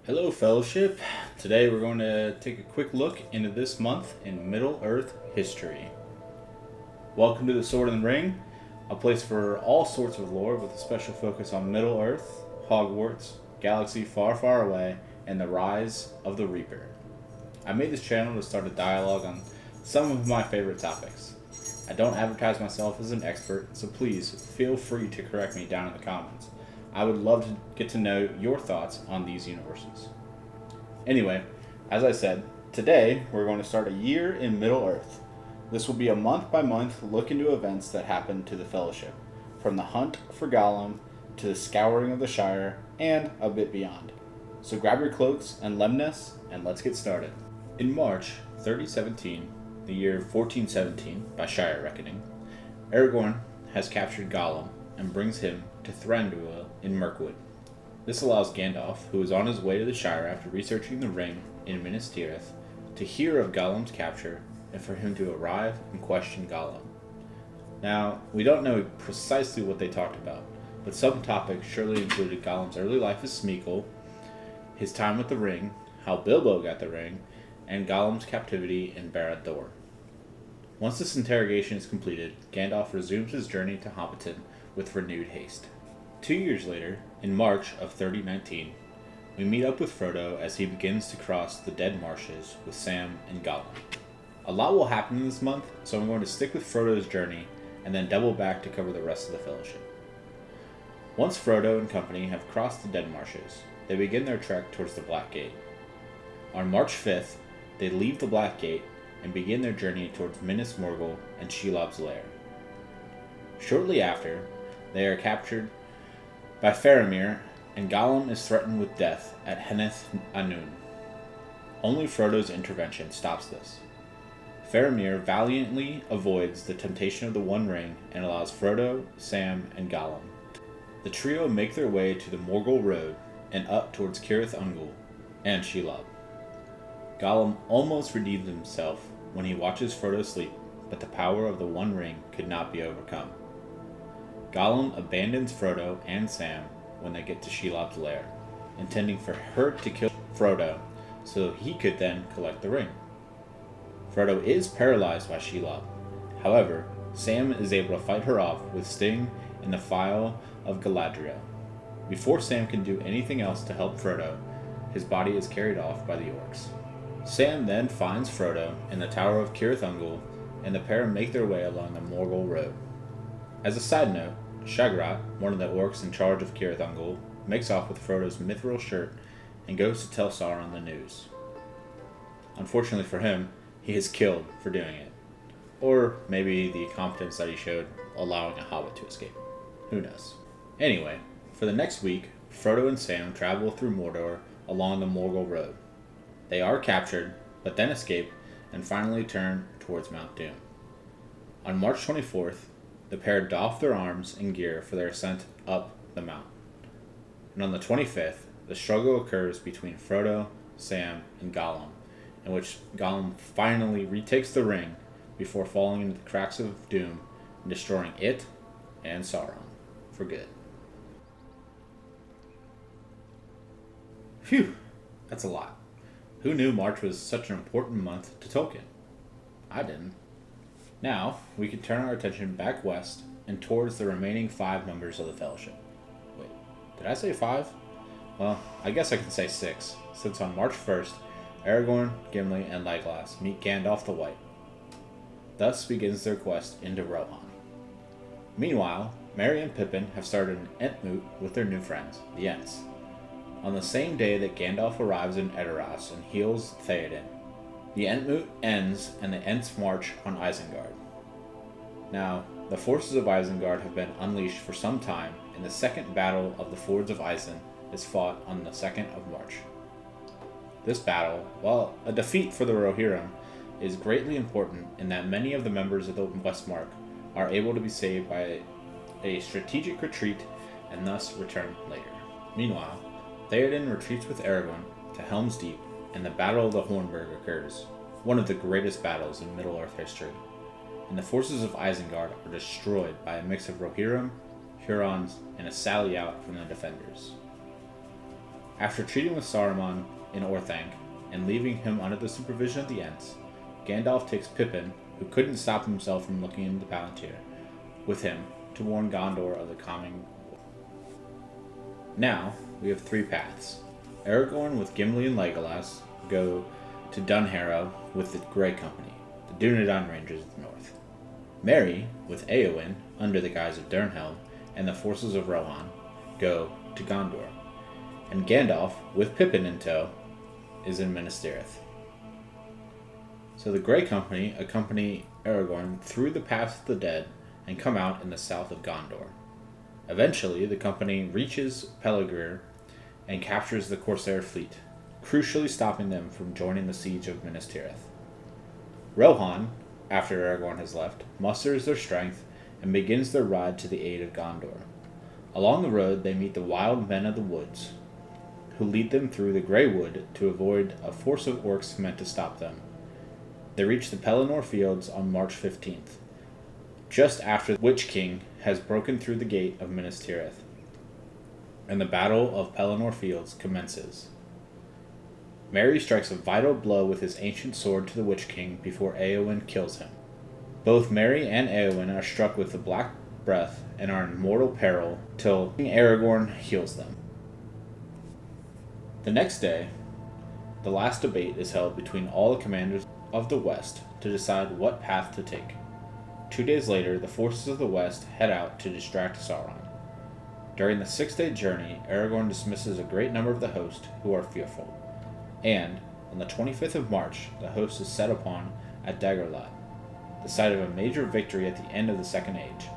Hello, Fellowship. Today we're going to take a quick look into this month in Middle-earth history. Welcome to the Sword and Ring, a place for all sorts of lore with a special focus on Middle-earth, Hogwarts, galaxy far, far away, and the rise of the Reaper. I made this channel to start a dialogue on some of my favorite topics. I don't advertise myself as an expert, so please feel free to correct me down in the comments. I would love to get to know your thoughts on these universes. Anyway, as I said, today we're going to start a year in Middle-earth. This will be a month-by-month look into events that happened to the Fellowship, from the hunt for Gollum to the scouring of the Shire, and a bit beyond. So grab your cloaks and lemnis, and let's get started. In March 3017, the year 1417 by Shire reckoning, Aragorn has captured Gollum and brings him to Thranduil in Mirkwood. This allows Gandalf, who is on his way to the Shire after researching the ring in Minas Tirith, to hear of Gollum's capture and for him to arrive and question Gollum. Now, we don't know precisely what they talked about, but some topics surely included Gollum's early life as Smeagol, his time with the ring, how Bilbo got the ring, and Gollum's captivity in Barad-dûr. Once this interrogation is completed, Gandalf resumes his journey to Hobbiton with renewed haste. 2 years later, in March of 3019, we meet up with Frodo as he begins to cross the Dead Marshes with Sam and Gollum. A lot will happen in this month, so I'm going to stick with Frodo's journey and then double back to cover the rest of the Fellowship. Once Frodo and company have crossed the Dead Marshes, they begin their trek towards the Black Gate. On March 5th, they leave the Black Gate and begin their journey towards Minas Morgul and Shelob's lair. Shortly after, they are captured by Faramir, and Gollum is threatened with death at Henneth Annwn. Only Frodo's intervention stops this. Faramir valiantly avoids the temptation of the One Ring and allows Frodo, Sam, and Gollum. The trio make their way to the Morgul Road and up towards Cirith Ungol and Shelob. Gollum almost redeems himself when he watches Frodo sleep, but the power of the One Ring could not be overcome. Gollum abandons Frodo and Sam when they get to Shelob's lair, intending for her to kill Frodo so he could then collect the ring. Frodo is paralyzed by Shelob. However, Sam is able to fight her off with Sting and the Phial of Galadriel. Before Sam can do anything else to help Frodo, his body is carried off by the orcs. Sam then finds Frodo in the Tower of Cirith Ungol, and the pair make their way along the Morgul Road. As a side note, Shagrat, one of the orcs in charge of Cirith Ungol, makes off with Frodo's mithril shirt and goes to tell Sauron the news. Unfortunately for him, he is killed for doing it. Or maybe the incompetence that he showed allowing a hobbit to escape. Who knows? Anyway, for the next week, Frodo and Sam travel through Mordor along the Morgul Road. They are captured, but then escape and finally turn towards Mount Doom. On March 24th, the pair doff their arms and gear for their ascent up the mount. And on the 25th, the struggle occurs between Frodo, Sam, and Gollum, in which Gollum finally retakes the ring before falling into the cracks of Doom and destroying it and Sauron for good. Phew, that's a lot. Who knew March was such an important month to Tolkien? I didn't. Now, we can turn our attention back west and towards the remaining 5 members of the Fellowship. Wait, did I say 5? Well, I guess I can say 6, since on March 1st, Aragorn, Gimli, and Legolas meet Gandalf the White. Thus begins their quest into Rohan. Meanwhile, Merry and Pippin have started an Entmoot with their new friends, the Ents. On the same day that Gandalf arrives in Edoras and heals Theoden, the Entmoot ends and the Ents march on Isengard. Now, the forces of Isengard have been unleashed for some time, and the second battle of the Fords of Isen is fought on the 2nd of March. This battle, while a defeat for the Rohirrim, is greatly important in that many of the members of the Westmark are able to be saved by a strategic retreat and thus return later. Meanwhile, Theoden retreats with Aragorn to Helm's Deep, and the Battle of the Hornburg occurs, one of the greatest battles in Middle-earth history, and the forces of Isengard are destroyed by a mix of Rohirrim, Hurons, and a sally out from the defenders. After treating with Saruman in Orthanc and leaving him under the supervision of the Ents, Gandalf takes Pippin, who couldn't stop himself from looking into the Palantir, with him to warn Gondor of the coming war. Now, we have three paths. Aragorn with Gimli and Legolas go to Dunharrow with the Grey Company, the Dunedain Rangers of the North. Merry, with Éowyn, under the guise of Durnhelm, and the forces of Rohan, go to Gondor. And Gandalf, with Pippin in tow, is in Minas Tirith. So the Grey Company accompany Aragorn through the Paths of the Dead and come out in the south of Gondor. Eventually, the company reaches Peligrir and captures the Corsair fleet, crucially stopping them from joining the siege of Minas Tirith. Rohan, after Aragorn has left, musters their strength and begins their ride to the aid of Gondor. Along the road, they meet the wild men of the woods, who lead them through the Grey Wood to avoid a force of orcs meant to stop them. They reach the Pelennor Fields on March 15th, just after the Witch King has broken through the gate of Minas Tirith, and the Battle of Pelennor Fields commences. Merry strikes a vital blow with his ancient sword to the Witch King before Éowyn kills him. Both Merry and Éowyn are struck with the Black Breath and are in mortal peril till King Aragorn heals them. The next day, the last debate is held between all the commanders of the West to decide what path to take. 2 days later, the forces of the West head out to distract Sauron. During the 6-day journey, Aragorn dismisses a great number of the host who are fearful, and on the 25th of March, the host is set upon at Dagorlad, the site of a major victory at the end of the Second Age,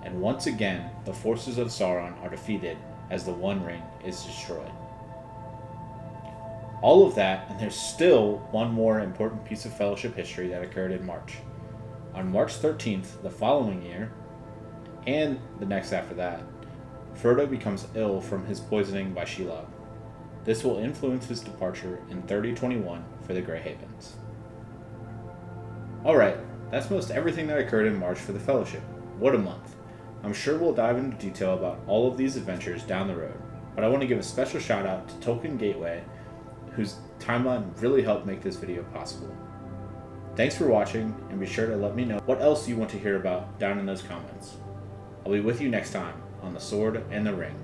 and once again the forces of Sauron are defeated as the One Ring is destroyed. All of that, and there's still one more important piece of Fellowship history that occurred in March. On March 13th, the following year, and the next after that, Frodo becomes ill from his poisoning by Shelob. This will influence his departure in 3021 for the Grey Havens. Alright, that's most everything that occurred in March for the Fellowship. What a month. I'm sure we'll dive into detail about all of these adventures down the road, but I want to give a special shout out to Tolkien Gateway, whose timeline really helped make this video possible. Thanks for watching, and be sure to let me know what else you want to hear about down in those comments. I'll be with you next time on The Sword and the Ring.